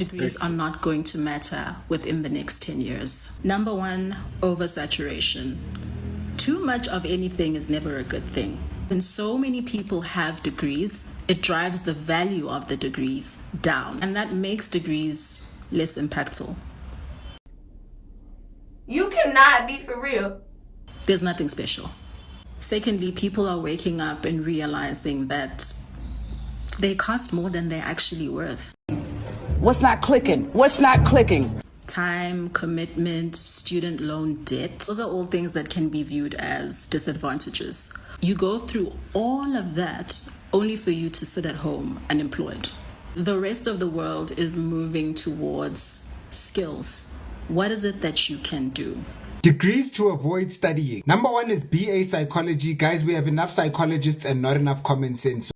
degrees are not going to matter within the next 10 years. Number one, oversaturation. Too much of anything is never a good thing. When so many people have degrees, it drives the value of the degrees down, and that makes degrees less impactful. You cannot be for real. There's nothing special. Secondly, people are waking up and realizing that they cost more than they're actually worth. What's not clicking? What's not clicking? Time, commitment, student loan debt. Those are all things that can be viewed as disadvantages. You go through all of that only for you to sit at home unemployed. The rest of the world is moving towards skills. What is it that you can do? Degrees to avoid studying. Number one is BA psychology. Guys, we have enough psychologists and not enough common sense.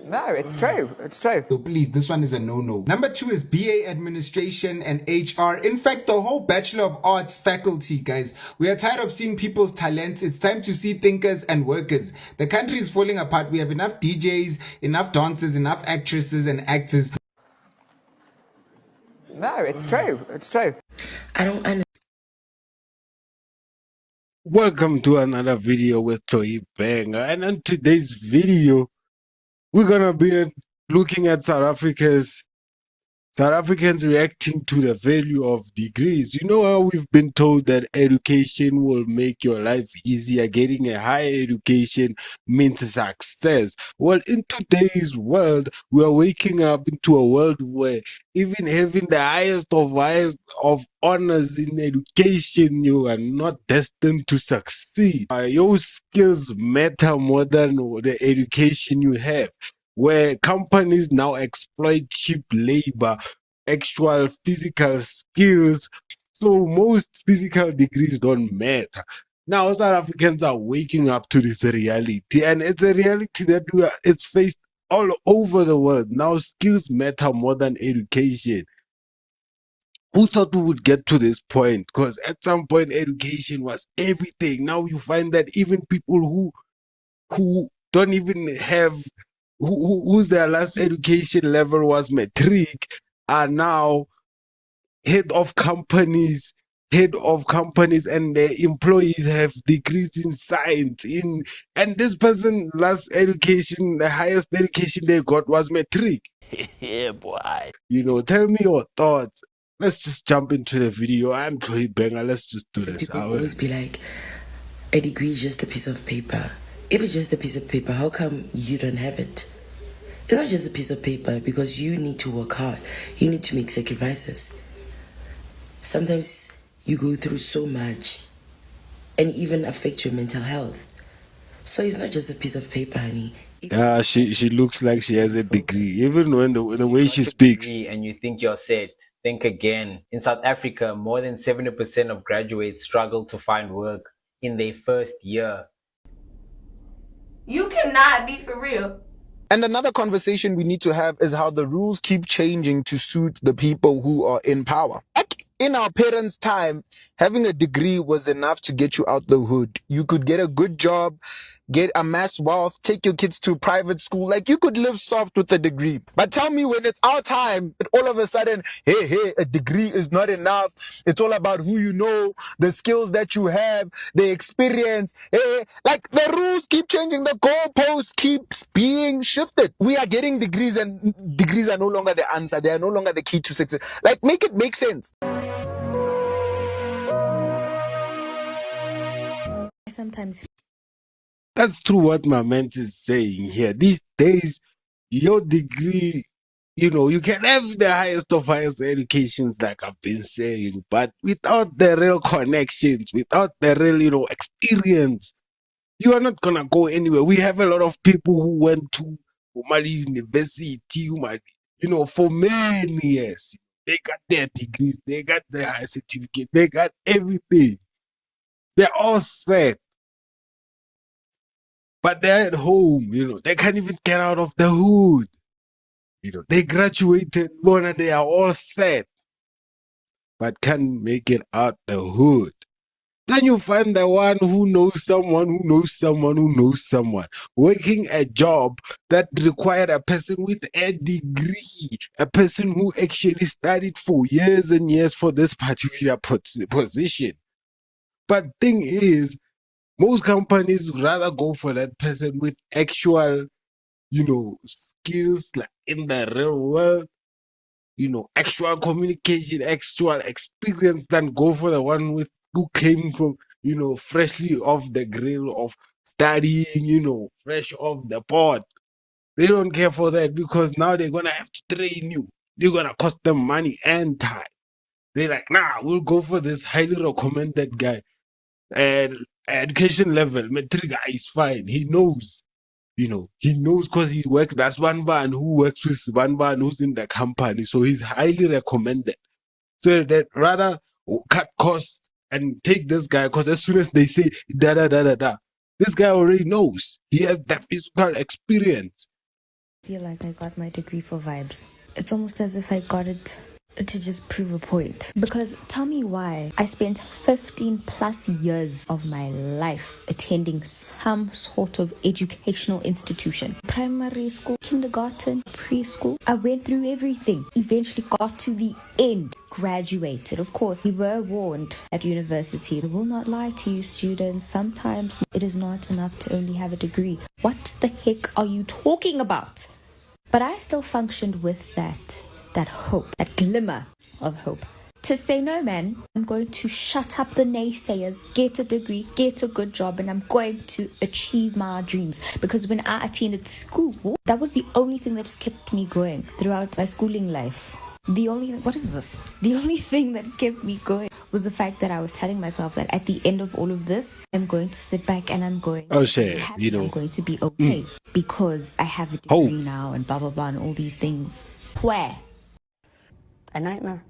No, it's true. It's true. So please, this one is a no-no. Number two is BA administration and HR. In fact, the whole Bachelor of Arts faculty, guys. We are tired of seeing people's talents. It's time to see thinkers and workers. The country is falling apart. We have enough DJs, enough dancers, enough actresses and actors. No, it's true. It's true. I don't understand. Welcome to another video with Toy Banger, and on today's video we're gonna be looking at South Africans reacting to the value of degrees. You know how we've been told that education will make your life easier. Getting a higher education means success. Well, in today's world, we are waking up into a world where even having the highest of honors in education, you are not destined to succeed. Your skills matter more than the education you have, where companies now exploit cheap labor, actual physical skills. So most physical degrees don't matter. Now South Africans are waking up to this reality, and it's a reality that it's faced all over the world. Now skills matter more than education. Who thought we would get to this point? Because at some point education was everything. Now you find that even people who don't even have whose their last education level was matric are now head of companies, and their employees have degrees in science, and this person last education, the highest education they got was matric. Yeah, boy. You know, tell me your thoughts. Let's just jump into the video. I'm Toy Banger. Let's just do this. People always be like, a degree is just a piece of paper. If it's just a piece of paper, how come you don't have it? It's not just a piece of paper, because you need to work hard. You need to make sacrifices. Sometimes you go through so much and even affect your mental health. So it's not just a piece of paper, honey. She looks like she has a degree, even when the way she speaks. And you think you're set, think again. In South Africa, more than 70% of graduates struggle to find work in their first year. You cannot be for real. And another conversation we need to have is how the rules keep changing to suit the people who are in power. Like in our parents' time, having a degree was enough to get you out the hood. You could get a good job, amass wealth, take your kids to private school. Like you could live soft with a degree. But tell me, when it's our time, all of a sudden, hey, a degree is not enough. It's all about who you know, the skills that you have, the experience. Hey, like the rules keep changing. The goalpost keeps being shifted. We are getting degrees, and degrees are no longer the answer. They are no longer the key to success. Like, make it make sense. Sometimes that's true what my man is saying here. These days, your degree, you know, you can have the highest of highest educations, like I've been saying, but without the real connections, without the real, experience, you are not gonna go anywhere. We have a lot of people who went to Mali University, for many years. They got their degrees, they got their high certificate, they got everything. They're all set. But they're at home, they can't even get out of the hood. They graduated, they are all set, but can't make it out the hood. Then you find the one who knows someone who knows someone who knows someone working a job that required a person with a degree, a person who actually studied for years and years for this particular position. But thing is, most companies rather go for that person with actual, skills like in the real world, actual communication, actual experience than go for the one with who came from, freshly off the grill of studying, fresh off the pot. They don't care for that because now they're gonna have to train you. They're gonna cost them money and time. They're like, nah, we'll go for this highly recommended guy. And education level, metric guy is fine. He knows. He knows because he worked. That's one man who works with one man who's in the company. So he's highly recommended. So that rather cut costs and take this guy because as soon as they say da da da da da, this guy already knows. He has that physical experience. I feel like I got my degree for vibes. It's almost as if I got it to just prove a point. Because tell me why I spent 15 plus years of my life attending some sort of educational institution. Primary school, kindergarten, preschool. I went through everything. Eventually got to the end. Graduated. Of course, we were warned at university. I will not lie to you, students. Sometimes it is not enough to only have a degree. What the heck are you talking about? But I still functioned with that hope, that glimmer of hope. To say, no, man, I'm going to shut up the naysayers, get a degree, get a good job, and I'm going to achieve my dreams. Because when I attended school, that was the only thing that just kept me going throughout my schooling life. The only thing that kept me going was the fact that I was telling myself that at the end of all of this, I'm going to sit back and I'm going to be happy. I'm going to be okay because I have a degree now and blah, blah, blah, and all these things. Where? A nightmare.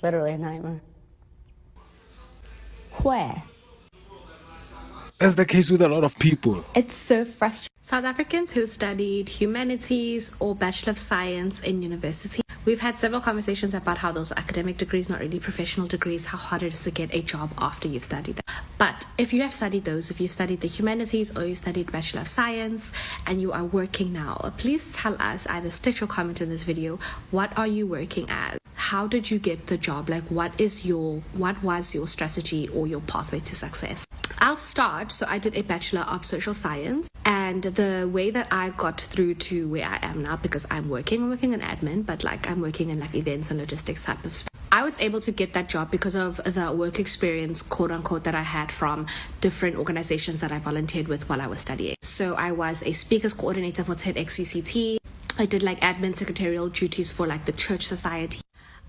Literally a nightmare. Where? That's the case with a lot of people. It's so frustrating. South Africans who studied humanities or Bachelor of Science in university, we've had several conversations about how those are academic degrees, not really professional degrees, how hard it is to get a job after you've studied them. But if you have studied those, if you studied the humanities or you studied Bachelor of Science and you are working now, please tell us, either stitch or comment in this video, what are you working as? How did you get the job? Like, what was your strategy or your pathway to success? I'll start. So I did a Bachelor of Social Science, and the way that I got through to where I am now, because I'm working in admin, but like I'm working in like events and logistics type of space. I was able to get that job because of the work experience, quote unquote, that I had from different organizations that I volunteered with while I was studying. So I was a speakers coordinator for TEDxUCT. I did like admin secretarial duties for like the church society.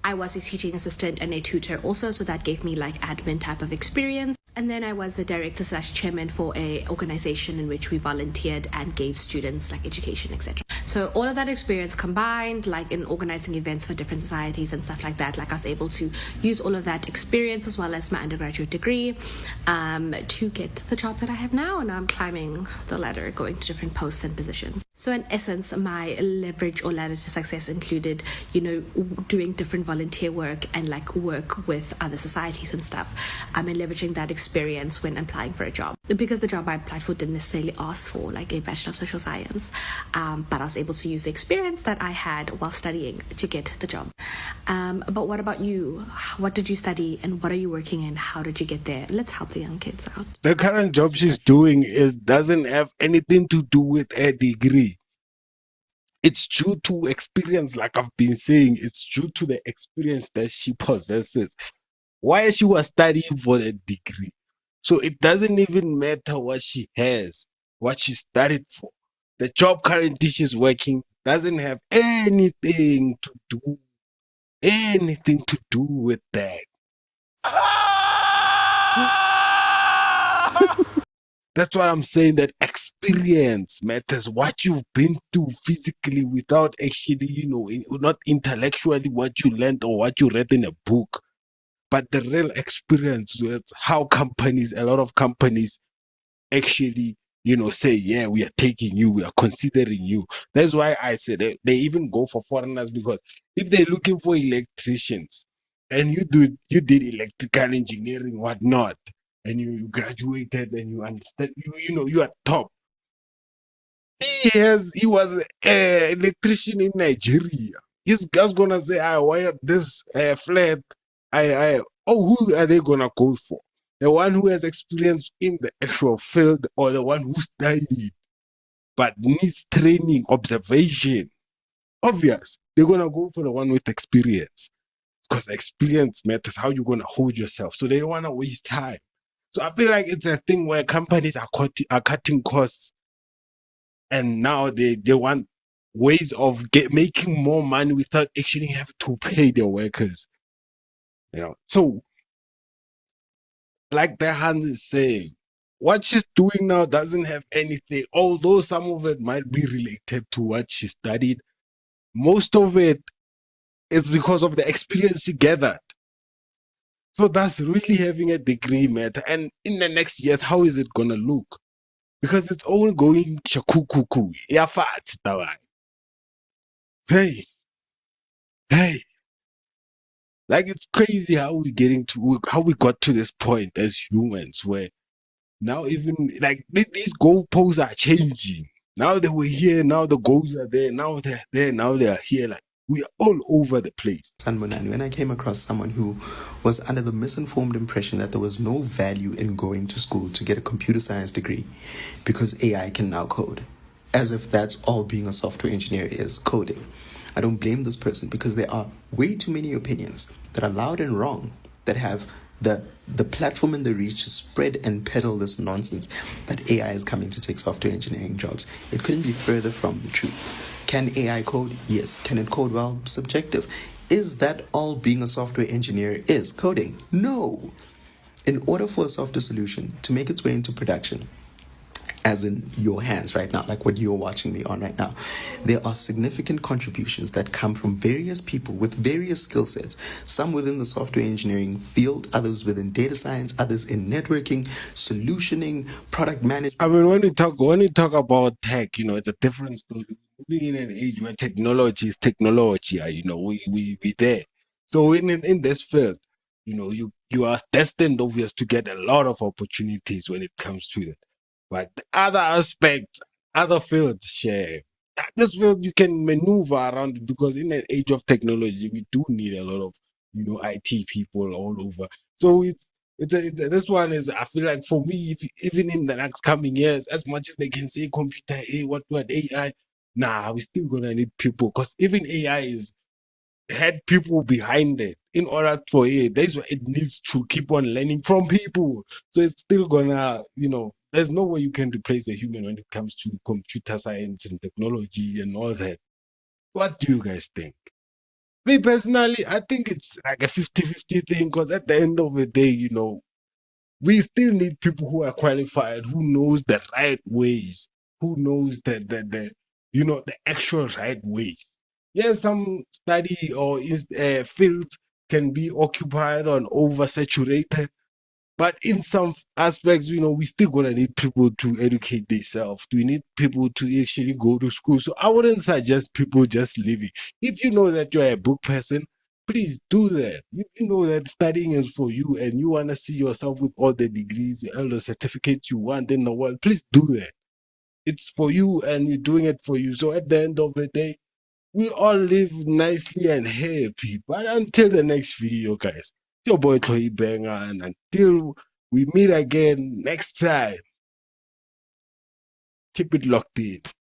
I was a teaching assistant and a tutor also, so that gave me like admin type of experience. And then I was the director/chairman for a organization in which we volunteered and gave students like education, etc. So all of that experience combined, like in organizing events for different societies and stuff like that, like I was able to use all of that experience as well as my undergraduate degree to get the job that I have now. And I'm climbing the ladder, going to different posts and positions. So in essence, my leverage or ladder to success included, doing different volunteer work and like work with other societies and stuff. And leveraging that experience when applying for a job. Because the job I applied for didn't necessarily ask for like a Bachelor of Social Science, but I was able to use the experience that I had while studying to get the job. But what about you? What did you study and what are you working in? How did you get there? Let's help the young kids out. The current job she's doing doesn't have anything to do with a degree. It's due to experience, like I've been saying. It's due to the experience that she possesses. Why she was studying for a degree. So it doesn't even matter what she has, what she studied for. The job currently she's working doesn't have anything to do with that. That's why I'm saying that experience matters. What you've been through physically without actually, not intellectually what you learned or what you read in a book, but the real experience with how a lot of companies actually, say, yeah, we are taking you, we are considering you. That's why I said they even go for foreigners, because if they're looking for electricians, and you did electrical engineering, whatnot, and you graduated and you understand, you know, you are top. He was an electrician in Nigeria. This guy's gonna say, I wired this flat. Who are they gonna go for? The one who has experience in the actual field, or the one who studied but needs training, observation? Obvious, they're gonna go for the one with experience, because experience matters. How you gonna hold yourself? So they don't wanna waste time. So I feel like it's a thing where companies are cutting costs, and now they want ways of making more money without actually having to pay their workers. You know, so like the hand is saying, what she's doing now doesn't have anything. Although some of it might be related to what she studied, most of it is because of the experience she gathered. So that's really having a degree matter. And in the next years, how is it gonna look? Because it's all going shakukuku. Yeah, fat. Hey, hey. Like, it's crazy how how we got to this point as humans, where now even like these goalposts are changing. Now they were here, now the goals are there, now they're there, now they are here. Like, we are all over the place. Sanmonani, when I came across someone who was under the misinformed impression that there was no value in going to school to get a computer science degree because AI can now code, as if that's all being a software engineer is, coding. I don't blame this person, because there are way too many opinions that are loud and wrong that have the platform and the reach to spread and peddle this nonsense that AI is coming to take software engineering jobs. It couldn't be further from the truth. Can AI code? Yes. Can it code well? Subjective. Is that all being a software engineer is? Coding? No. In order for a software solution to make its way into production, as in your hands right now, like what you're watching me on right now, there are significant contributions that come from various people with various skill sets, some within the software engineering field, others within data science, others in networking, solutioning, product management. I mean, when you talk about tech, you know, it's a different story. Living in an age where technology is technology, you know, we there. So in this field, you know, you are destined, obvious, to get a lot of opportunities when it comes to that. But the other aspects, other fields share. This field you can maneuver around it, because in an age of technology, we do need a lot of, you know, IT people all over. So this one is, I feel like for me, if, even in the next coming years, as much as they can say computer, hey, what AI, nah, we still gonna need people, because even AI is had people behind it. In order for it, that's why it needs to keep on learning from people. So it's still gonna, you know, there's no way you can replace a human when it comes to computer science and technology and all that. What do you guys think? Me personally, I think it's like a 50-50 thing, because at the end of the day, you know, we still need people who are qualified, who knows the right ways, who knows the you know, the actual right ways. Yes, some study or fields can be occupied or oversaturated, but in some aspects, you know, we still gonna need people to educate themselves. We need people to actually go to school. So I wouldn't suggest people just leaving. If you know that you're a book person, please do that. If you know that studying is for you and you want to see yourself with all the degrees, all the certificates you want in the world, please do that. It's for you and you're doing it for you. So at the end of the day, we all live nicely and happy. But until the next video, guys, it's your boy Toy Banger, and until we meet again next time, keep it locked in.